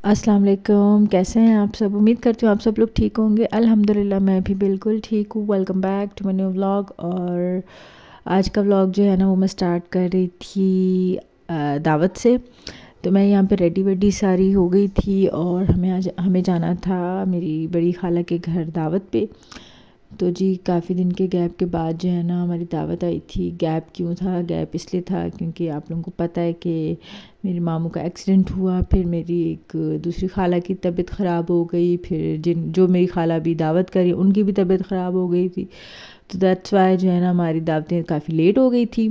السلام علیکم، کیسے ہیں آپ سب؟ امید کرتی ہوں آپ سب لوگ ٹھیک ہوں گے۔ الحمدللہ میں بھی بالکل ٹھیک ہوں۔ Welcome back to my new vlog. اور آج کا ولاگ جو ہے نا وہ میں سٹارٹ کر رہی تھی دعوت سے۔ تو میں یہاں پہ ریڈی ویڈی ساری ہو گئی تھی اور ہمیں جانا تھا میری بڑی خالہ کے گھر دعوت پہ۔ تو جی کافی دن کے گیپ کے بعد جو ہے نا ہماری دعوت آئی تھی۔ گیپ کیوں تھا؟ گیپ اس لیے تھا کیونکہ آپ لوگوں کو پتہ ہے کہ میرے ماموں کا ایکسیڈنٹ ہوا، پھر میری ایک دوسری خالہ کی طبیعت خراب ہو گئی، پھر جو میری خالہ بھی دعوت کری ان کی بھی طبیعت خراب ہو گئی تھی۔ تو دیٹس وائی جو ہے نا ہماری دعوتیں کافی لیٹ ہو گئی تھی۔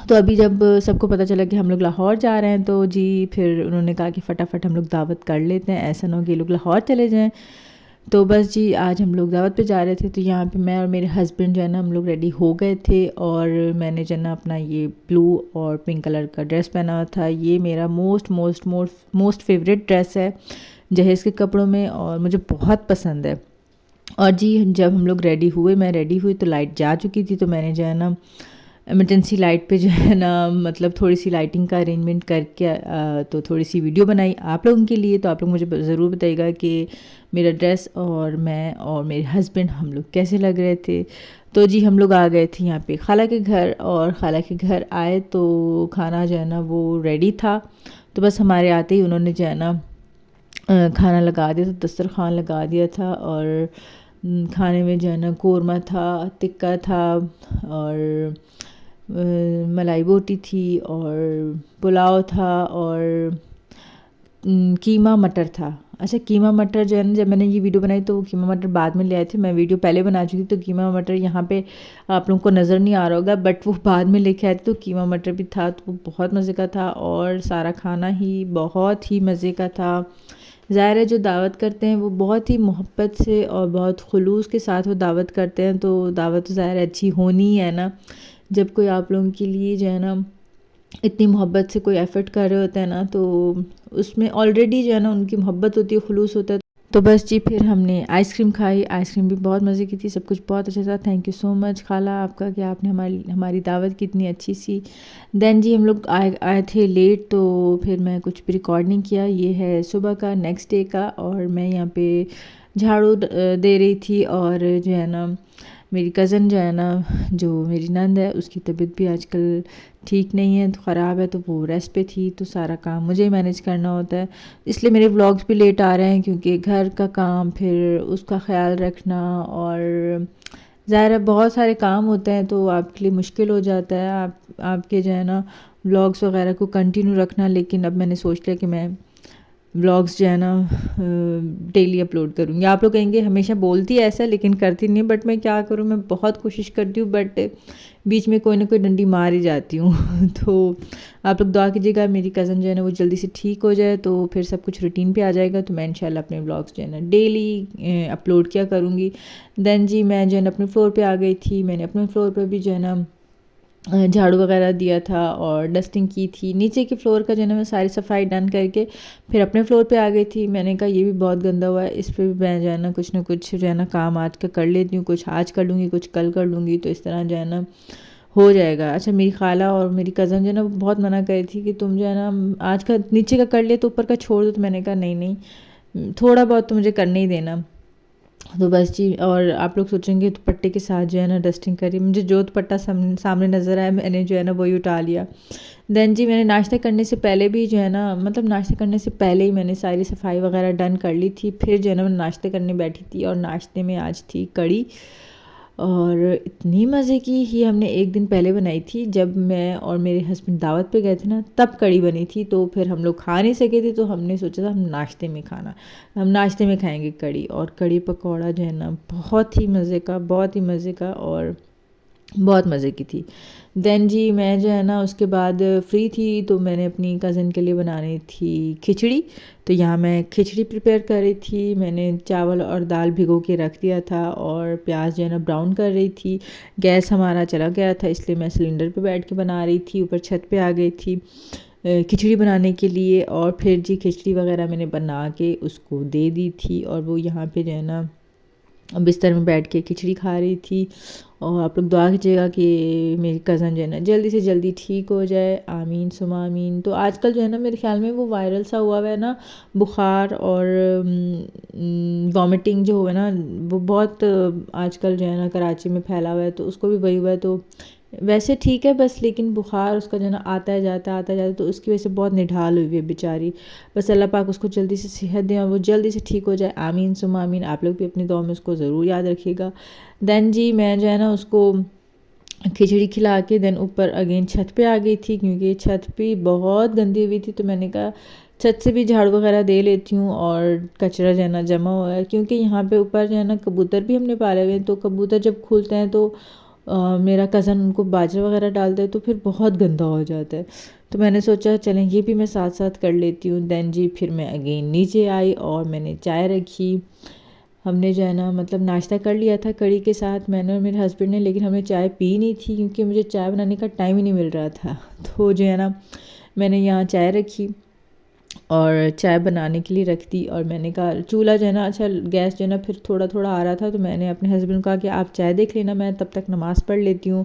تو ابھی جب سب کو پتہ چلا کہ ہم لوگ لاہور جا رہے ہیں تو جی پھر انہوں نے کہا کہ فٹافٹ ہم لوگ دعوت کر لیتے ہیں، ایسا نہ ہو کہ یہ لوگ لاہور چلے جائیں۔ تو بس جی آج ہم لوگ دعوت پہ جا رہے تھے، تو یہاں پہ میں اور میرے ہسبینڈ جو ہے نا ہم لوگ ریڈی ہو گئے تھے، اور میں نے جو ہے نا اپنا یہ بلو اور پنک کلر کا ڈریس پہنا ہوا تھا۔ یہ میرا موسٹ فیوریٹ ڈریس ہے جہیز کے کپڑوں میں، اور مجھے بہت پسند ہے۔ اور جی جب ہم لوگ میں ریڈی ہوئی تو لائٹ جا چکی تھی، تو میں نے جو ہے نا ایمرجنسی لائٹ پہ جو ہے نا مطلب تھوڑی سی لائٹنگ کا ارینجمنٹ کر کے تو تھوڑی سی ویڈیو بنائی آپ لوگوں کے لیے۔ تو آپ لوگ مجھے ضرور بتائیے گا کہ میرا ڈریس اور میں اور میرے ہسبینڈ ہم لوگ کیسے لگ رہے تھے۔ تو جی ہم لوگ آ گئے تھے یہاں پہ خالہ کے گھر، اور خالہ کے گھر آئے تو کھانا جو ہے نا وہ ریڈی تھا۔ تو بس ہمارے آتے ہی انہوں نے جو ہے نا کھانا لگا دیا تھا، دسترخوان لگا دیا تھا، اور کھانے میں جو ہے نا قورمہ تھا، ٹکا تھا، اور ملائی بوٹی تھی، اور پلاؤ تھا، اور قیمہ مٹر تھا۔ اچھا قیمہ مٹر جو ہے نا جب میں نے یہ ویڈیو بنائی تو قیمہ مٹر بعد میں لے آئے تھے، میں ویڈیو پہلے بنا چکی تو قیمہ مٹر یہاں پہ آپ لوگوں کو نظر نہیں آ رہا ہوگا، بٹ وہ بعد میں لے کے آئے تھے۔ تو قیمہ مٹر بھی تھا تو وہ بہت مزے کا تھا، اور سارا کھانا ہی بہت ہی مزے کا تھا۔ ظاہر ہے جو دعوت کرتے ہیں وہ بہت ہی محبت سے اور بہت خلوص کے ساتھ وہ دعوت کرتے ہیں، تو دعوت ظاہر ہے اچھی ہونی ہے نا۔ جب کوئی آپ لوگوں کے لیے جو ہے نا اتنی محبت سے کوئی ایفرٹ کر رہے ہوتے ہیں نا، تو اس میں آلریڈی جو ہے نا ان کی محبت ہوتی ہے، خلوص ہوتا ہے۔ تو بس جی پھر ہم نے آئس کریم کھائی، آئس کریم بھی بہت مزے کی تھی، سب کچھ بہت اچھا تھا۔ تھینک یو سو مچ خالہ آپ کا کہ آپ نے ہماری دعوت کی اتنی اچھی سی۔ دین جی ہم لوگ آئے تھے لیٹ، تو پھر میں کچھ بھی ریکارڈ نہیں کیا۔ یہ ہے صبح کا نیکسٹ ڈے کا، اور میں یہاں پہ جھاڑو دے رہی تھی، اور جو ہے نا میری کزن جو ہے نا جو میری نند ہے اس کی طبیعت بھی آج کل ٹھیک نہیں ہے، تو خراب ہے، تو وہ ریسٹ پہ تھی، تو سارا کام مجھے ہی مینیج کرنا ہوتا ہے، اس لیے میرے ولاگز بھی لیٹ آ رہے ہیں، کیونکہ گھر کا کام پھر اس کا خیال رکھنا، اور ظاہر ہے بہت سارے کام ہوتے ہیں تو آپ کے لیے مشکل ہو جاتا ہے آپ کے جو ہے نا ولاگز وغیرہ کو کنٹینیو رکھنا۔ لیکن اب میں نے سوچ لیا کہ میں ولاگز جو ہے نا ڈیلی اپلوڈ کروں گی۔ آپ لوگ کہیں گے ہمیشہ بولتی ہے ایسا لیکن کرتی نہیں، بٹ میں کیا کروں، میں بہت کوشش کرتی ہوں، بٹ بیچ میں کوئی نہ کوئی ڈنڈی مار ہی جاتی ہوں۔ تو آپ لوگ دعا کیجیے گا میری کزن جو ہے نا وہ جلدی سے ٹھیک ہو جائے، تو پھر سب کچھ روٹین پہ آ جائے گا، تو میں انشاءاللہ اپنے ولاگز جو ہے نا ڈیلی اپلوڈ کیا کروں گی۔ دین جی میں جو ہے نا اپنے فلور پہ آ گئی تھی، میں نے اپنے فلور پہ بھی جو ہے نا جھاڑو وغیرہ دیا تھا اور ڈسٹنگ کی تھی، نیچے کے فلور کا جو ہے نا میں ساری صفائی ڈن کر کے پھر اپنے فلور پہ آ گئی تھی۔ میں نے کہا یہ بھی بہت گندا ہوا ہے، اس پہ بھی میں جو ہے نا کچھ نہ کچھ جو ہے نا کام آج کا کر لیتی ہوں، کچھ آج کر لوں گی، کچھ کل کر لوں گی، تو اس طرح جو ہے نا ہو جائے گا۔ اچھا میری خالہ اور میری کزن جو ہے نا وہ بہت منع کری تھی کہ تم جو ہے نا آج کا نیچے کا کر لے تو اوپر کا چھوڑ دو، تو میں نے کہا نہیں تھوڑا بہت تو مجھے کرنے ہی دینا۔ تو بس جی، اور آپ لوگ سوچیں گے دوپٹے کے ساتھ جو ہے نا ڈسٹنگ کری، مجھے جو دوپٹہ سامنے نظر آیا میں نے جو ہے نا وہی اٹھا لیا۔ دین جی میں نے ناشتہ کرنے سے پہلے بھی جو ہے نا مطلب ناشتہ کرنے سے پہلے ہی میں نے ساری صفائی وغیرہ ڈن کر لی تھی، پھر جو ہے نا میں ناشتہ کرنے بیٹھی تھی، اور ناشتے میں آج تھی کڑی، اور اتنی مزے کی ہی ہم نے ایک دن پہلے بنائی تھی جب میں اور میرے ہسبینڈ دعوت پہ گئے تھے نا، تب کڑی بنی تھی، تو پھر ہم لوگ کھا نہیں سکے تھے، تو ہم نے سوچا تھا ہم ناشتے میں کھائیں گے کڑی، اور کڑی پکوڑا جو ہے نا بہت ہی مزے کا اور بہت مزے کی تھی۔ دین جی میں جو ہے نا اس کے بعد فری تھی، تو میں نے اپنی کزن کے لیے بنانی تھی کھچڑی، تو یہاں میں کھچڑی پریپیئر کر رہی تھی۔ میں نے چاول اور دال بھگو کے رکھ دیا تھا، اور پیاز جو ہے نا براؤن کر رہی تھی۔ گیس ہمارا چلا گیا تھا، اس لیے میں سلنڈر پہ بیٹھ کے بنا رہی تھی، اوپر چھت پہ آ گئی تھی کھچڑی بنانے کے لیے، اور پھر جی کھچڑی وغیرہ میں نے بنا کے اس کو دے دی تھی، اور وہ یہاں پہ جو ہے نا بستر میں بیٹھ کے کھچڑی کھا رہی تھی. اور آپ لوگ دعا کیجیے گا کہ میری کزن جو ہے نا جلدی سے جلدی ٹھیک ہو جائے. آمین ثم آمین. تو آج کل جو ہے نا میرے خیال میں وہ وائرل سا ہوا ہے نا بخار اور وامٹنگ جو ہوا ہے نا وہ بہت آج کل جو ہے نا کراچی میں پھیلا ہوا ہے. تو اس کو بھی وہی ہوا ہے. تو ویسے ٹھیک ہے بس لیکن بخار اس کا جو ہے نا آتا ہے جاتا ہے تو اس کی وجہ سے بہت نڈھال ہوئی ہے بیچاری. بس اللہ پاک اس کو جلدی سے صحت دیں اور وہ جلدی سے ٹھیک ہو جائے. آمین ثم آمین. آپ لوگ بھی اپنی دعا میں اس کو ضرور یاد رکھیے گا. دین جی میں جو ہے نا اس کو کھچڑی کھلا کے دین اوپر اگین چھت پہ آ گئی تھی کیونکہ چھت پہ بہت گندی ہوئی تھی. تو میں نے کہا چھت سے بھی جھاڑو وغیرہ دے لیتی ہوں اور کچرا جو ہے نا جمع ہوا ہے کیونکہ یہاں پہ اوپر جو ہے نا کبوتر بھی ہم نے پالے ہوئے ہیں. تو کبوتر جب کھولتے ہیں تو میرا کزن ان کو باجرہ وغیرہ ڈالتا ہے تو پھر بہت گندا ہو جاتا ہے. تو میں نے سوچا چلیں یہ بھی میں ساتھ ساتھ کر لیتی ہوں. دین جی پھر میں اگین نیچے آئی اور میں نے چائے رکھی. ہم نے جو ہے نا مطلب ناشتہ کر لیا تھا کڑی کے ساتھ میں نے اور میرے ہسبینڈ نے, لیکن ہمیں چائے پی نہیں تھی کیونکہ مجھے چائے بنانے کا ٹائم ہی نہیں مل رہا تھا. تو جو ہے نا میں نے یہاں چائے رکھی اور چائے بنانے کے لیے رکھ دی. اور میں نے کہا چولہا جو ہے نا اچھا گیس جو ہے نا پھر تھوڑا تھوڑا آ رہا تھا. تو میں نے اپنے ہسبینڈ کو کہا کہ آپ چائے دیکھ لینا میں تب تک نماز پڑھ لیتی ہوں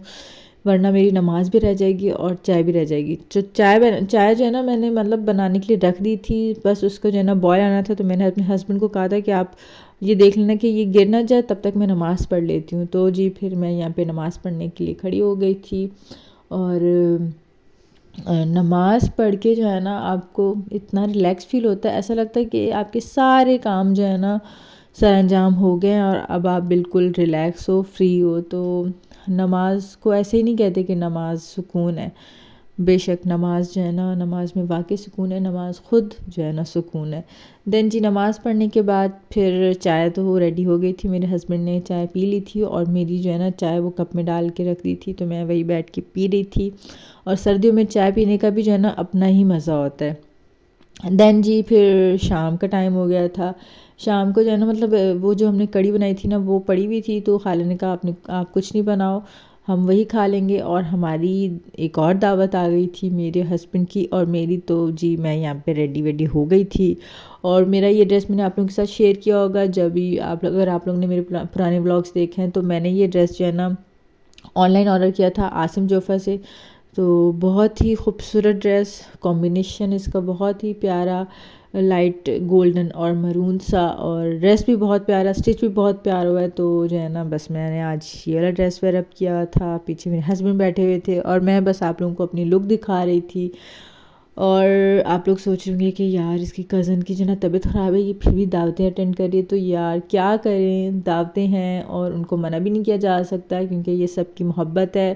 ورنہ میری نماز بھی رہ جائے گی اور چائے بھی رہ جائے گی. جو چائے جو ہے نا میں نے مطلب بنانے کے لیے رکھ دی تھی بس اس کو جو ہے نا بوائل آنا تھا. تو میں نے اپنے ہسبینڈ کو کہا تھا کہ آپ یہ دیکھ لینا کہ یہ گر نہ جائے تب تک میں نماز پڑھ لیتی ہوں. تو جی پھر میں یہاں پہ نماز پڑھنے کے لیے کھڑی ہو گئی تھی. اور نماز پڑھ کے جو ہے نا آپ کو اتنا ریلیکس فیل ہوتا ہے, ایسا لگتا ہے کہ آپ کے سارے کام جو ہے نا سر انجام ہو گئے اور اب آپ بالکل ریلیکس ہو, فری ہو. تو نماز کو ایسے ہی نہیں کہتے کہ نماز سکون ہے, بے شک نماز جو ہے نا نماز میں واقعی سکون ہے, نماز خود جو ہے نا سکون ہے. دین جی نماز پڑھنے کے بعد پھر چائے تو ریڈی ہو گئی تھی, میرے ہسبینڈ نے چائے پی لی تھی اور میری جو ہے نا چائے وہ کپ میں ڈال کے رکھ دی تھی تو میں وہی بیٹھ کے پی رہی تھی. اور سردیوں میں چائے پینے کا بھی جو ہے نا اپنا ہی مزہ ہوتا ہے. دین جی پھر شام کا ٹائم ہو گیا تھا. شام کو جو ہے نا مطلب وہ جو ہم نے کڑی بنائی تھی نا وہ پڑی ہوئی تھی. تو خالہ نے کہا آپ کچھ نہیں بناؤ ہم وہی کھا لیں گے. اور ہماری ایک اور دعوت آ گئی تھی میرے ہسبینڈ کی اور میری. تو جی میں یہاں پہ ریڈی ہو گئی تھی. اور میرا یہ ڈریس میں نے آپ لوگوں کے ساتھ شیئر کیا ہوگا جب بھی اگر آپ لوگوں نے میرے پرانے ولاگس دیکھے ہیں. تو میں نے یہ ڈریس جو ہے نا آن لائن آرڈر کیا تھا عاصم جوفہ سے. تو بہت ہی خوبصورت ڈریس, کمبینیشن اس کا بہت ہی پیارا, لائٹ گولڈن اور مرون سا, اور ڈریس بھی بہت پیارا, اسٹچ بھی بہت پیارا ہوا ہے. تو جو ہے نا بس میں نے آج یہ والا ڈریس ویئر اپ کیا تھا, پیچھے میرے ہسبینڈ بیٹھے ہوئے تھے اور میں بس آپ لوگوں کو اپنی لک دکھا رہی تھی. اور آپ لوگ سوچ رہے ہوں گے کہ یار اس کی کزن کی جو نا طبیعت خراب ہے یہ پھر بھی دعوتیں اٹینڈ کر رہی ہے. تو یار کیا کریں, دعوتیں ہیں اور ان کو منع بھی نہیں کیا جا سکتا کیونکہ یہ سب کی محبت ہے.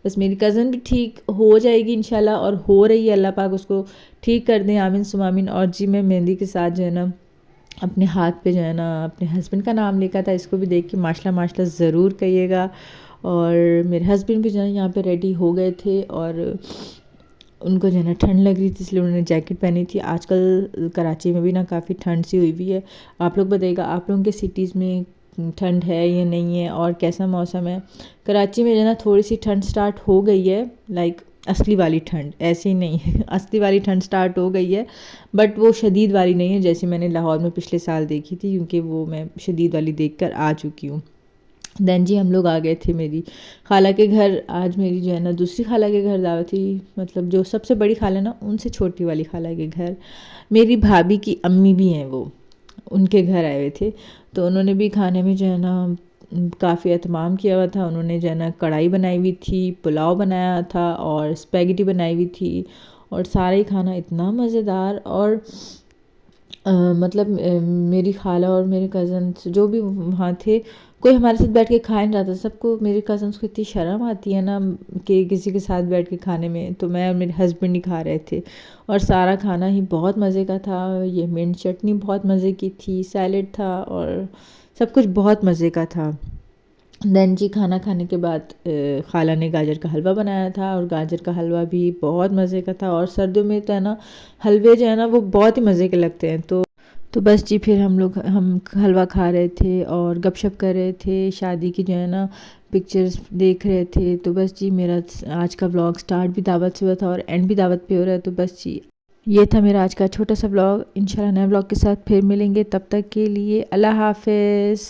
بس میری کزن بھی ٹھیک ہو جائے گی انشاءاللہ اور ہو رہی ہے, اللہ پاک اس کو ٹھیک کر دیں, آمین ثم آمین. اور جی میں مہندی کے ساتھ جو ہے نا اپنے ہاتھ پہ جو ہے نا اپنے ہسبینڈ کا نام لکھا تھا, اس کو بھی دیکھ کے ماشاءاللہ ماشاءاللہ ضرور کہیے گا. اور میرے ہسبینڈ بھی جو ہے یہاں پہ ریڈی ہو گئے تھے اور ان کو جو ہے نا ٹھنڈ لگ رہی تھی اس لیے انہوں نے جیکٹ پہنی تھی. آج کل کراچی میں بھی نا کافی ٹھنڈ سی ہوئی ہے. آپ لوگ بتائیے گا آپ لوگوں کے سٹیز میں ٹھنڈ ہے یا نہیں ہے اور کیسا موسم ہے. کراچی میں جو ہے نا تھوڑی سی ٹھنڈ سٹارٹ ہو گئی ہے, لائک اصلی والی ٹھنڈ, ایسی نہیں ہے اصلی والی ٹھنڈ سٹارٹ ہو گئی ہے بٹ وہ شدید والی نہیں ہے جیسے میں نے لاہور میں پچھلے سال دیکھی تھی کیونکہ وہ میں شدید والی دیکھ کر آ چکی ہوں. دین جی ہم لوگ آ گئے تھے میری خالہ کے گھر. آج میری جو ہے نا دوسری خالہ کے گھر دعوت تھی, مطلب جو سب سے بڑی خالہ نا ان سے چھوٹی والی خالہ کے گھر. میری بھابھی کی امی بھی ہیں وہ, ان کے گھر آئے ہوئے تھے. تو انہوں نے بھی کھانے میں جو ہے نا کافی اہتمام کیا ہوا تھا. انہوں نے جو ہے نا کڑھائی بنائی ہوئی تھی, پلاؤ بنایا تھا اور اسپیگٹی بنائی ہوئی تھی اور سارا ہی کھانا اتنا مزیدار. اور مطلب میری خالہ اور میرے کزنس جو بھی وہاں تھے کوئی ہمارے ساتھ بیٹھ کے کھا نہیں رہا تھا. سب کو میرے کزنس کو اتنی شرم آتی ہے نا کہ کسی کے ساتھ بیٹھ کے کھانے میں. تو میں اور میرے ہسبینڈ ہی کھا رہے تھے اور سارا کھانا ہی بہت مزے کا تھا. یہ منٹ چٹنی بہت مزے کی تھی, سیلڈ تھا اور سب کچھ بہت مزے کا تھا. دین جی کھانا کھانے کے بعد خالہ نے گاجر کا حلوہ بنایا تھا اور گاجر کا حلوہ بھی بہت مزے کا تھا. اور سردیوں میں تو ہے نا حلوے جو ہے نا وہ بہت ہی مزے کے لگتے ہیں. تو بس جی پھر ہم حلوہ کھا رہے تھے اور گپ شپ کر رہے تھے, شادی کی جو ہے نا پکچرز دیکھ رہے تھے. تو بس جی میرا آج کا ولاگ سٹارٹ بھی دعوت سے ہوا تھا اور اینڈ بھی دعوت پہ ہو رہا ہے. تو بس جی یہ تھا میرا آج کا چھوٹا سا ولاگ. انشاءاللہ نئے ولاگ کے ساتھ پھر ملیں گے, تب تک کے لیے اللہ حافظ.